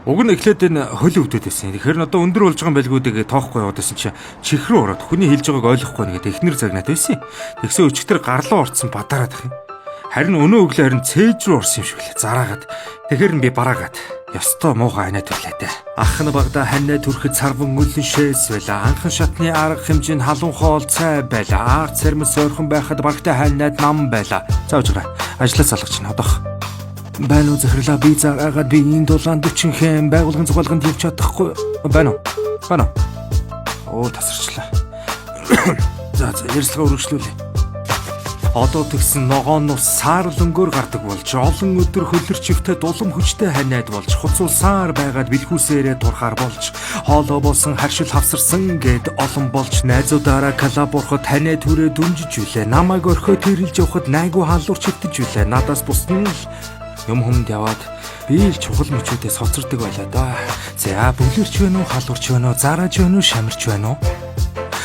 Уг нь эхлээд энэ хөл өвдөд байсан. Тэгэхээр одоо өндөр болж байгаа байлгуудыг тоохгүй яваад байсан чинь чих рүү ороод хүний хэлж байгааг ойлгохгүй нэгэд эхнэр загнаад байсан. Тэгсэн өчигдөр гарлуу орцсон бадараад ах юм. Харин өнөө өглөө харин цээж рүү орсон юм шиг лээ. Зараагаад. Тэгэхээр би бараагаад ёстой муухай ханаа төрлөө дээ. Ах нь багада ханаа төрөхөд сарван өлөн шээс байла. Анхан шатны арга хэмжээ нь халуун хоол цай байла. Арга цармас ойрхон байхад багада ханаад нам байла. За ужираа. Ажлаа салгаж чинь одох. Байна уу захирлаа би заагаад би энэ дулаан 40 хэм байгуулгын зугаалганд явж чадахгүй байна уу? Байна уу? Оо тасарчлаа. За ярьцлага өргөжлүүлээ. Одоо тэгсэн ногоон нус саарл өнгөөр гардаг болж олон өдөр хөлөрчөвтэй дулам хүчтэй ханаад болж хуцуулсаар байгаад бэлхүүсээрээ турхаар болж хоолоо болсон харшил хавсарсан гэд олон болж найзуудаараа коллабороход ханаа түрээ дүнжиж үлээ. Намайг орхиод тэрэлж явахад найгуу халуур чивтэж үлээ. Надаас бусна л юм хүмд яваад би л чухал мөчүүдээ соцордог байлаа да. За бүлэрч байна уу, халуурч байна уу, зарааж байна уу, шамирч байна уу?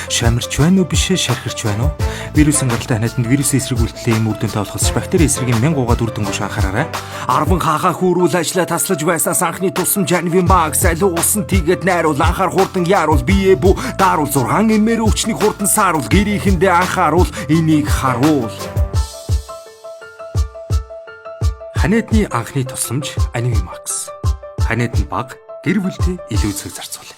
Шамирч байна уу биш ээ, шархирч байна уу? Вирусын гаралтай ханиаданд вирусын эсрэг үйлдэлээ юм үр дүнтэй болохоос бактери эсрэг 1000-уугаад үр дүнгүйш анхаараарай. 10 хаахаа хүрүүл ажлаа таслаж байснаас анхны тусам Жанвин баг салуу усан тийгээд найруул анхаар хурдан яаруул бие бүү daarуул 6 эмээр өвчнийг хурдан сааруул гэрийнхэндээ анхааруул энийг харуул. Ханиадны анхны тусламж Animax. Ханиад нь баг гэр бүлтэй илүү зэрэг зарцуулъя.